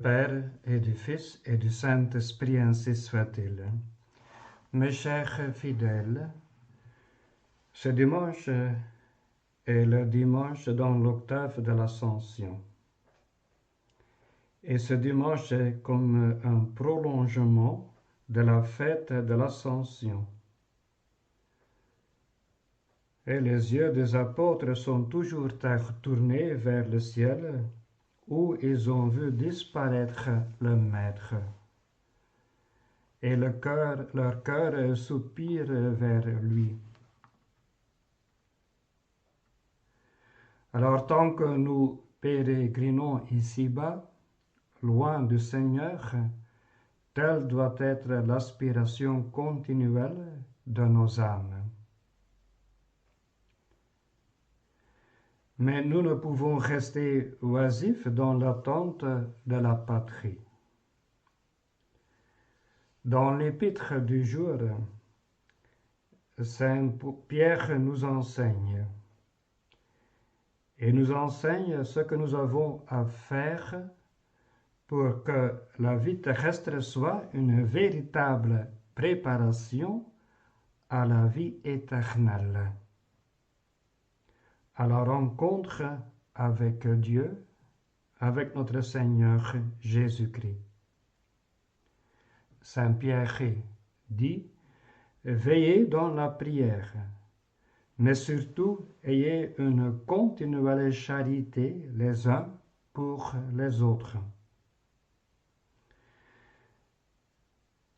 Père et du Fils et du Saint-Esprit, ainsi soit-il. Mes chers fidèles, ce dimanche est le dimanche dans l'octave de l'Ascension. Et ce dimanche est comme un prolongement de la fête de l'Ascension. Et les yeux des apôtres sont toujours tournés vers le ciel, où ils ont vu disparaître le Maître. Et leur cœur soupire vers lui. Alors tant que nous pérégrinons ici-bas, loin du Seigneur, telle doit être l'aspiration continuelle de nos âmes. Mais nous ne pouvons rester oisifs dans l'attente de la patrie. Dans l'épître du jour, Saint Pierre nous enseigne ce que nous avons à faire pour que la vie terrestre soit une véritable préparation à la vie éternelle, à la rencontre avec Dieu, avec notre Seigneur Jésus-Christ. Saint Pierre dit, veillez dans la prière, mais surtout ayez une continuelle charité les uns pour les autres.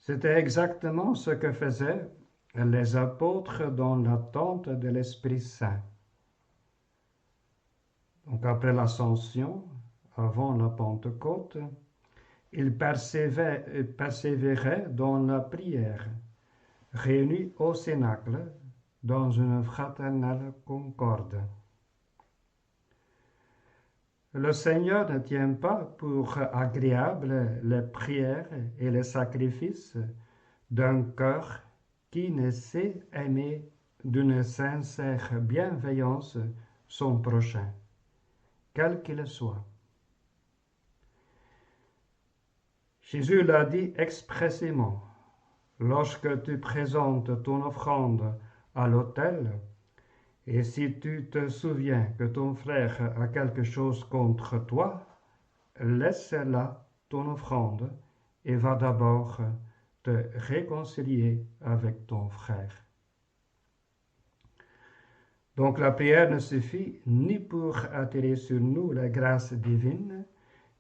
C'était exactement ce que faisaient les apôtres dans l'attente de l'Esprit Saint. Donc après l'Ascension, avant la Pentecôte, ils persévéraient dans la prière, réunis au Cénacle, dans une fraternelle concorde. Le Seigneur ne tient pas pour agréable les prières et les sacrifices d'un cœur qui ne sait aimer d'une sincère bienveillance son prochain, quel qu'il soit. Jésus l'a dit expressément, lorsque tu présentes ton offrande à l'autel, et si tu te souviens que ton frère a quelque chose contre toi, laisse là ton offrande et va d'abord te réconcilier avec ton frère. Donc la prière ne suffit ni pour attirer sur nous la grâce divine,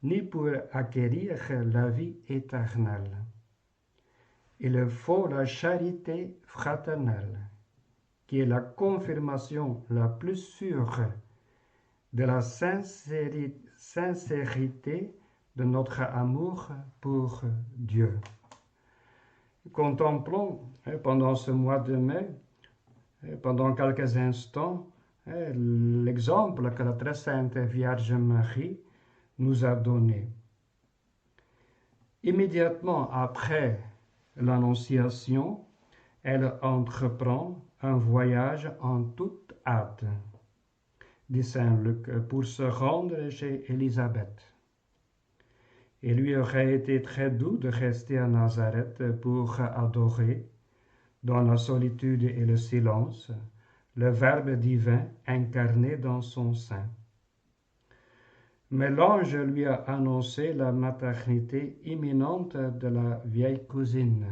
ni pour acquérir la vie éternelle. Il faut la charité fraternelle, qui est la confirmation la plus sûre de la sincérité de notre amour pour Dieu. Contemplons pendant ce mois de mai, pendant quelques instants, l'exemple que la très sainte Vierge Marie nous a donné. Immédiatement après l'Annonciation, elle entreprend un voyage en toute hâte, dit Saint Luc, pour se rendre chez Élisabeth. Il lui aurait été très doux de rester à Nazareth pour adorer, dans la solitude et le silence, le Verbe divin incarné dans son sein. Mais l'ange lui a annoncé la maternité imminente de la vieille cousine.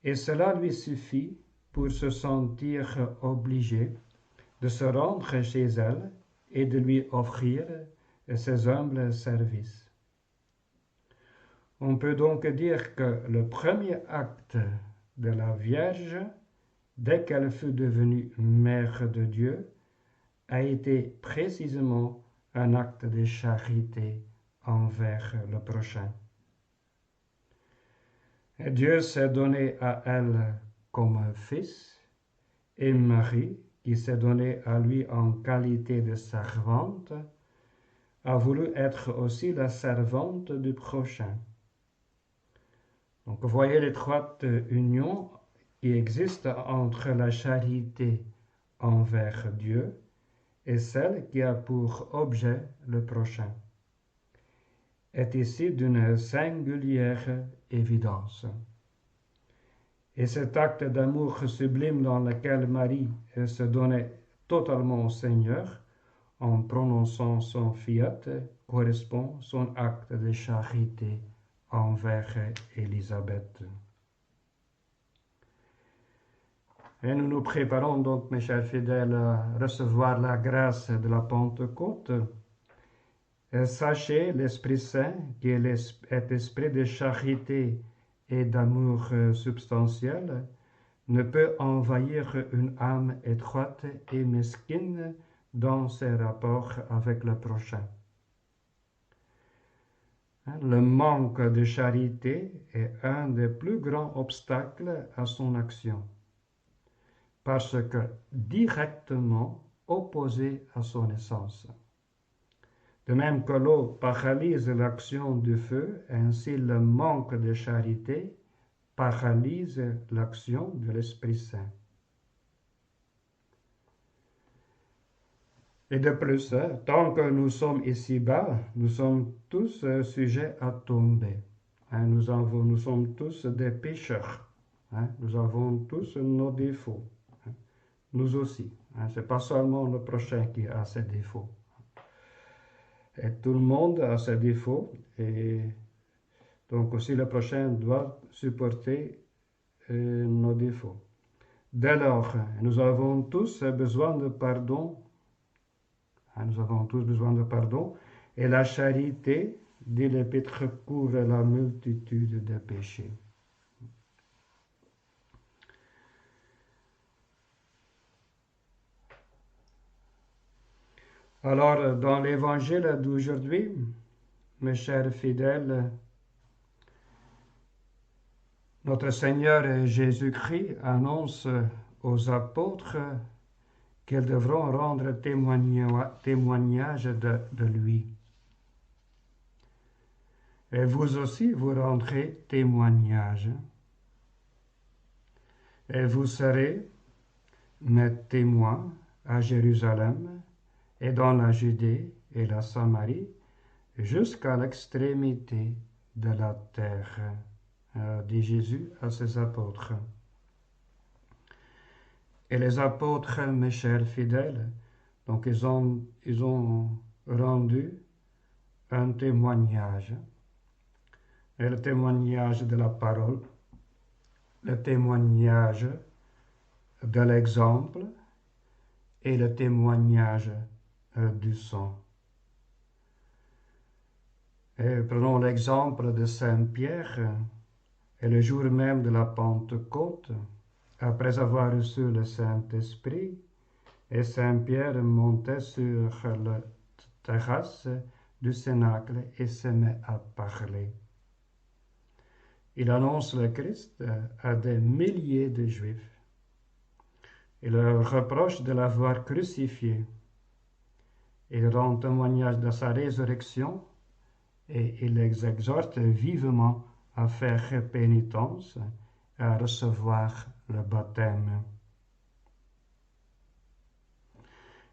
Et cela lui suffit pour se sentir obligé de se rendre chez elle et de lui offrir ses humbles services. On peut donc dire que le premier acte de la Vierge, dès qu'elle fut devenue mère de Dieu, a été précisément un acte de charité envers le prochain. Et Dieu s'est donné à elle comme un fils, et Marie, qui s'est donnée à lui en qualité de servante, a voulu être aussi la servante du prochain. Donc voyez l'étroite union qui existe entre la charité envers Dieu et celle qui a pour objet le prochain. est ici d'une singulière évidence. Et cet acte d'amour sublime dans lequel Marie se donnait totalement au Seigneur, en prononçant son fiat, correspond à son acte de charité envers Élisabeth. Et nous nous préparons donc, mes chers fidèles, à recevoir la grâce de la Pentecôte. Et sachez, l'Esprit Saint, qui est esprit de charité et d'amour substantiel, ne peut envahir une âme étroite et mesquine dans ses rapports avec le prochain. Le manque de charité est un des plus grands obstacles à son action, parce que directement opposé à son essence. De même que l'eau paralyse l'action du feu, ainsi le manque de charité paralyse l'action de l'Esprit Saint. Et de plus, tant que nous sommes ici-bas, nous sommes tous sujets à tomber. Nous sommes tous des pécheurs. Nous avons tous nos défauts. Nous aussi. Ce n'est pas seulement le prochain qui a ses défauts. Et tout le monde a ses défauts. Et donc aussi le prochain doit supporter nos défauts. Dès lors, nous avons tous besoin de pardon. Nous avons tous besoin de pardon. Et la charité, dit l'Épître, couvre la multitude des péchés. Alors, dans l'évangile d'aujourd'hui, mes chers fidèles, notre Seigneur Jésus-Christ annonce aux apôtres qu'ils devront rendre témoignage de lui. Et vous aussi, vous rendrez témoignage. Et vous serez mes témoins à Jérusalem et dans la Judée et la Samarie, jusqu'à l'extrémité de la terre, dit Jésus à ses apôtres. Et les apôtres, mes chers fidèles, donc ils ont rendu un témoignage. Et le témoignage de la parole, le témoignage de l'exemple et le témoignage du sang. Et prenons l'exemple de Saint Pierre, et le jour même de la Pentecôte, après avoir reçu le Saint-Esprit, et Saint Pierre montait sur la terrasse du Cénacle et se met à parler. Il annonce le Christ à des milliers de Juifs. Il leur reproche de l'avoir crucifié. Il rend témoignage de sa résurrection et il les exhorte vivement à faire pénitence et à recevoir le baptême.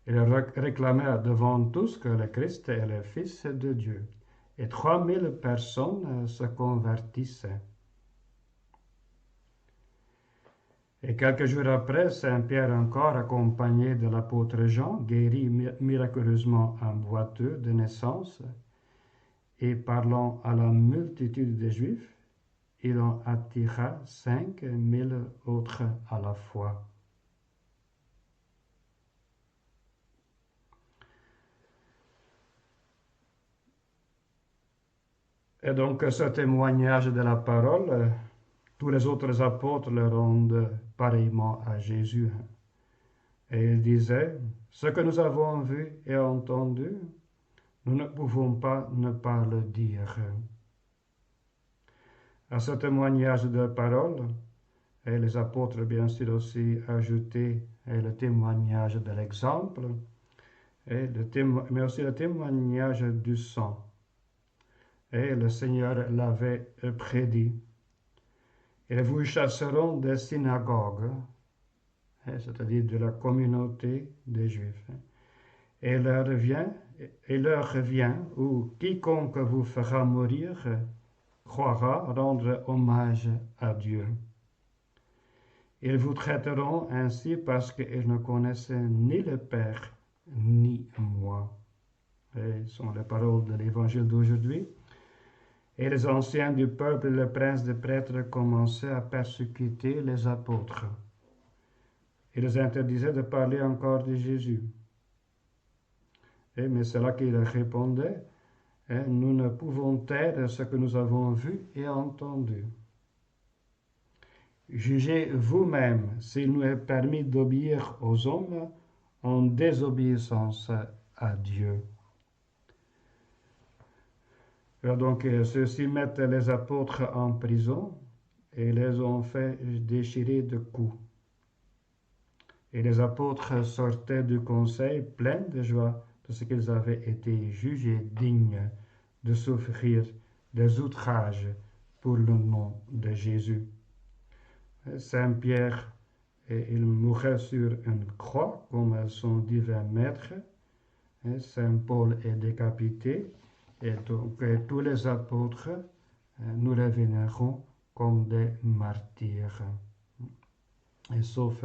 Il réclamait devant tous que le Christ est le Fils de Dieu. Et 3000 personnes se convertissaient. Et quelques jours après, Saint Pierre encore, accompagné de l'apôtre Jean, guérit miraculeusement un boiteux de naissance, et parlant à la multitude des Juifs, il en attira 5000 autres à la fois. Et donc ce témoignage de la parole, tous les autres apôtres le rendent pareillement à Jésus. Et ils disaient, ce que nous avons vu et entendu, nous ne pouvons pas ne pas le dire. À ce témoignage de parole, et les apôtres bien sûr aussi ajouté le témoignage de l'exemple, mais aussi le témoignage du sang. Et le Seigneur l'avait prédit. Ils vous chasseront des synagogues, c'est-à-dire de la communauté des Juifs. Et l'heure vient et l'heure vient où quiconque vous fera mourir croira rendre hommage à Dieu. Ils vous traiteront ainsi parce qu'ils ne connaissent ni le Père ni moi. Et ce sont les paroles de l'évangile d'aujourd'hui. Et les anciens du peuple et le prince des prêtres commençaient à persécuter les apôtres. Ils les interdisaient de parler encore de Jésus. Mais c'est là qu'il répondait, nous ne pouvons taire ce que nous avons vu et entendu. Jugez vous-même s'il nous est permis d'obéir aux hommes en désobéissance à Dieu. Donc ceux-ci mettent les apôtres en prison et les ont fait déchirer de coups. Et les apôtres sortaient du conseil pleins de joie parce qu'ils avaient été jugés dignes de souffrir des outrages pour le nom de Jésus. Saint Pierre, il mourait sur une croix comme son divin maître. Saint Paul est décapité. Et donc tous les apôtres, nous les vénérons comme des martyrs. Et sauf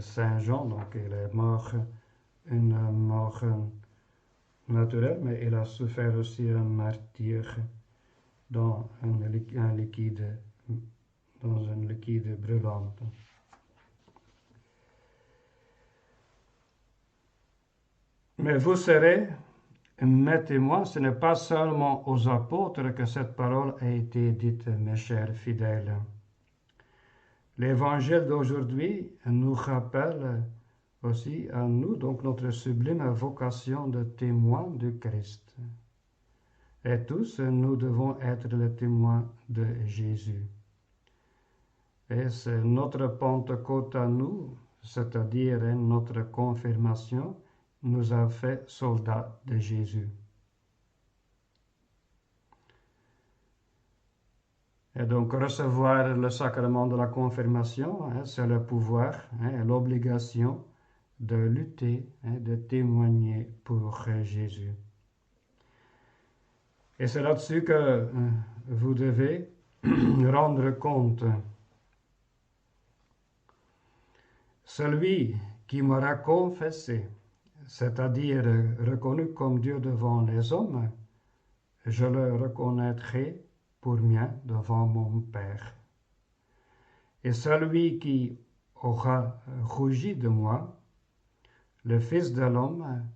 Saint Jean, donc il est mort une mort naturelle, mais il a souffert aussi un martyr dans une liquide brûlante. Mais vous serez mes témoins, ce n'est pas seulement aux apôtres que cette parole a été dite, mes chers fidèles. L'évangile d'aujourd'hui nous rappelle aussi à nous, donc notre sublime vocation de témoins de Christ. Et tous, nous devons être les témoins de Jésus. Et c'est notre Pentecôte à nous, c'est-à-dire notre confirmation, nous a fait soldats de Jésus. Et donc recevoir le sacrement de la confirmation, c'est le pouvoir, l'obligation de lutter, de témoigner pour Jésus. Et c'est là-dessus que vous devez rendre compte. Celui qui m'aura confessé, c'est-à-dire reconnu comme Dieu devant les hommes, je le reconnaîtrai pour mien devant mon Père. Et celui qui aura rougi de moi, le Fils de l'homme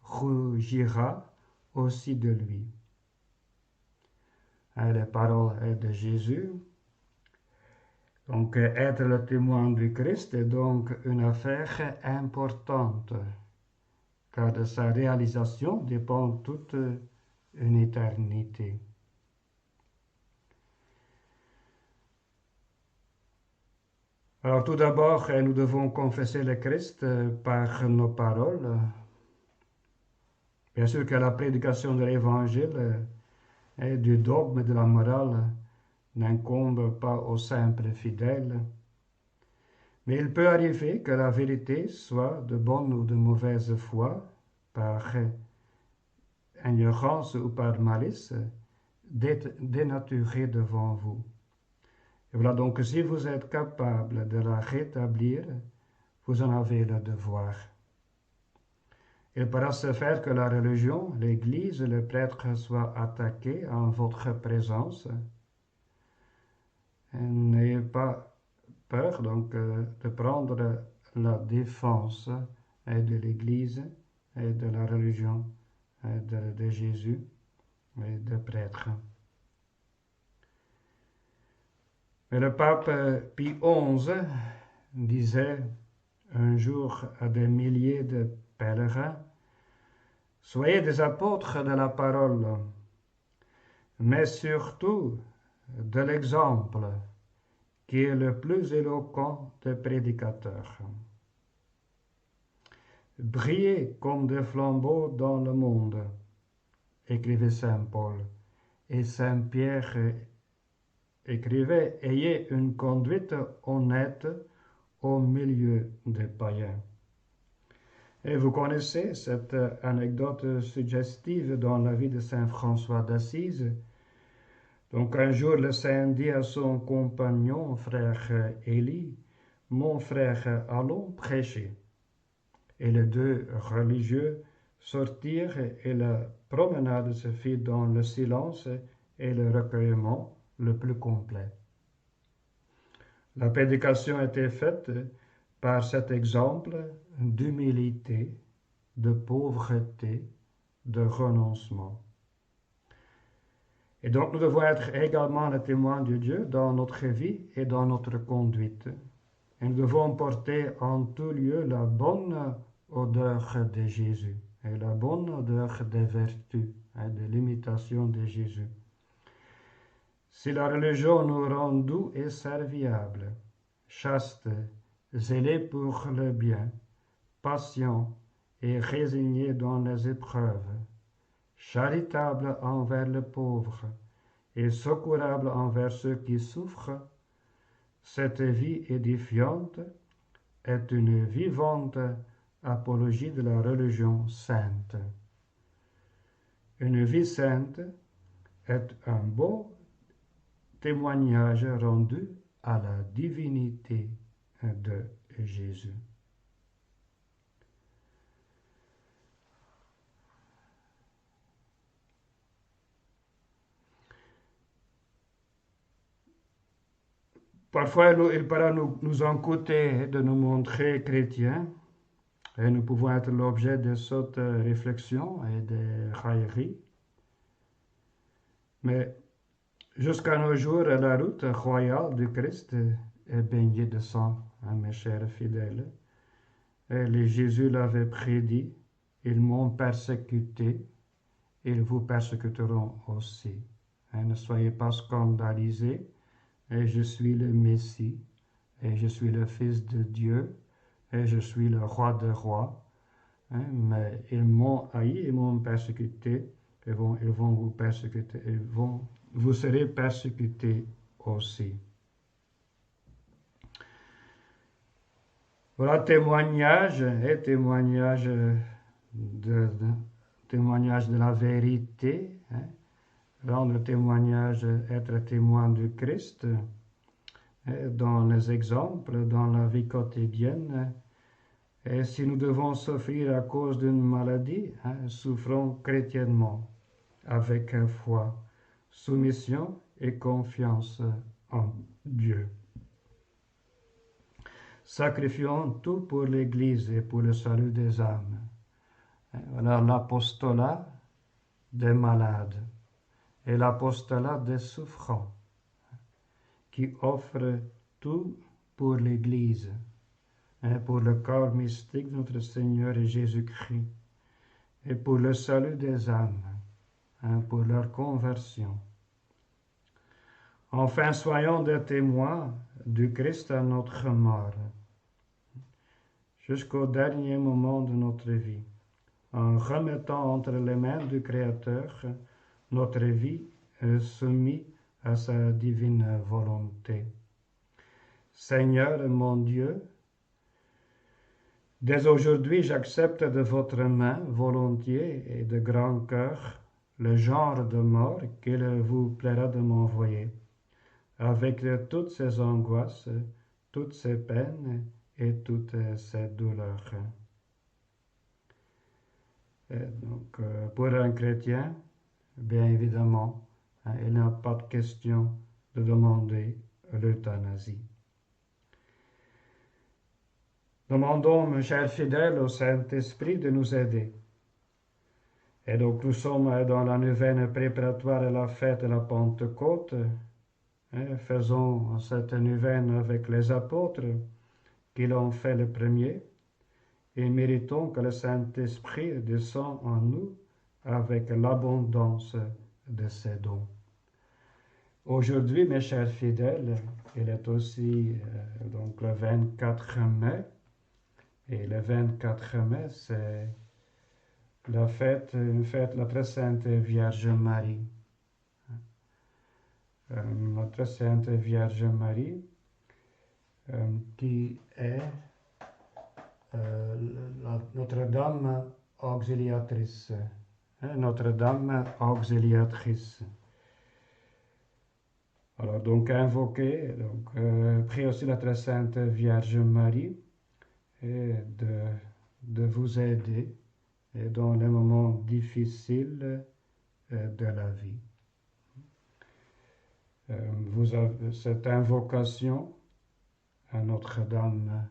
rougira aussi de lui. Les paroles de Jésus. Donc, être le témoin du Christ est donc une affaire importante, car de sa réalisation dépend toute une éternité. Alors, tout d'abord, nous devons confesser le Christ par nos paroles. Bien sûr que la prédication de l'Évangile et du dogme de la morale n'incombe pas aux simples fidèles. Mais il peut arriver que la vérité soit de bonne ou de mauvaise foi, par ignorance ou par malice, dénaturée devant vous. Et voilà donc si vous êtes capable de la rétablir, vous en avez le devoir. Il pourra se faire que la religion, l'Église, le prêtre soient attaqués en votre présence. N'ayez pas peur donc de prendre la défense de l'Église et de la religion de Jésus et des prêtres. Mais le pape Pie XI disait un jour à des milliers de pèlerins, soyez des apôtres de la parole, mais surtout de l'exemple, qui est le plus éloquent des prédicateurs. Brillez comme des flambeaux dans le monde, écrivait Saint Paul, et Saint Pierre écrivait, ayez une conduite honnête au milieu des païens. Et vous connaissez cette anecdote suggestive dans la vie de Saint François d'Assise. Donc un jour, le saint dit à son compagnon, frère Élie, mon frère, allons prêcher. Et les deux religieux sortirent et la promenade se fit dans le silence et le recueillement le plus complet. La prédication était faite par cet exemple d'humilité, de pauvreté, de renoncement. Et donc nous devons être également le témoin de Dieu dans notre vie et dans notre conduite. Et nous devons porter en tout lieu la bonne odeur de Jésus et la bonne odeur des vertus, de l'imitation de Jésus. Si la religion nous rend doux et serviables, chastes, zélés pour le bien, patients et résignés dans les épreuves, charitables envers le pauvre et secourables envers ceux qui souffrent, cette vie édifiante est une vivante apologie de la religion sainte. Une vie sainte est un beau témoignage rendu à la divinité de Jésus. Parfois, il pourra nous en coûter de nous montrer chrétiens, et nous pouvons être l'objet de sottes réflexions et de railleries. Mais jusqu'à nos jours, la route royale du Christ est baignée de sang, mes chers fidèles. Et Jésus l'avait prédit, ils m'ont persécuté, ils vous persécuteront aussi. Ne soyez pas scandalisés, et je suis le Messie, et je suis le Fils de Dieu, et je suis le Roi des rois. Mais ils m'ont haï, ils m'ont persécuté, ils vont vous persécuter, vous serez persécutés aussi. Voilà témoignage témoignage de la vérité, rendre témoignage, être témoin du Christ, dans les exemples, dans la vie quotidienne. Et si nous devons souffrir à cause d'une maladie, souffrons chrétiennement, avec foi, soumission et confiance en Dieu. Sacrifions tout pour l'Église et pour le salut des âmes. Voilà l'apostolat des malades et l'apostolat des souffrants qui offre tout pour l'Église, pour le corps mystique de notre Seigneur et Jésus-Christ, et pour le salut des âmes, pour leur conversion. Enfin, soyons des témoins du Christ à notre mort, jusqu'au dernier moment de notre vie, en remettant entre les mains du Créateur notre vie soumise à sa divine volonté. Seigneur mon Dieu, dès aujourd'hui j'accepte de votre main volontiers et de grand cœur le genre de mort qu'il vous plaira de m'envoyer, avec toutes ses angoisses, toutes ses peines et toutes ses douleurs. Donc, pour un chrétien, bien évidemment, il n'y a pas de question de demander l'euthanasie. Demandons, mes chers fidèles, au Saint-Esprit de nous aider. Et donc nous sommes dans la neuvaine préparatoire à la fête de la Pentecôte. Faisons cette neuvaine avec les apôtres qui l'ont fait le premier et méritons que le Saint-Esprit descende en nous avec l'abondance de ses dons. Aujourd'hui, mes chers fidèles, il est aussi donc le 24 mai. Et le 24 mai, c'est une fête, la très sainte Vierge Marie. La très sainte Vierge Marie, qui est Notre-Dame auxiliatrice. Notre-Dame auxiliatrice. Alors, donc, invoquer, priez aussi la très sainte Vierge Marie et de vous aider et dans les moments difficiles de la vie. Vous avez cette invocation à Notre-Dame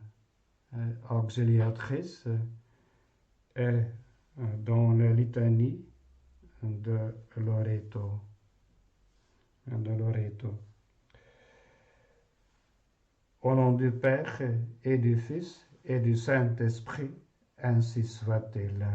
auxiliatrice est dans la litanie de Loreto. Au nom du Père et du Fils et du Saint-Esprit, ainsi soit-il.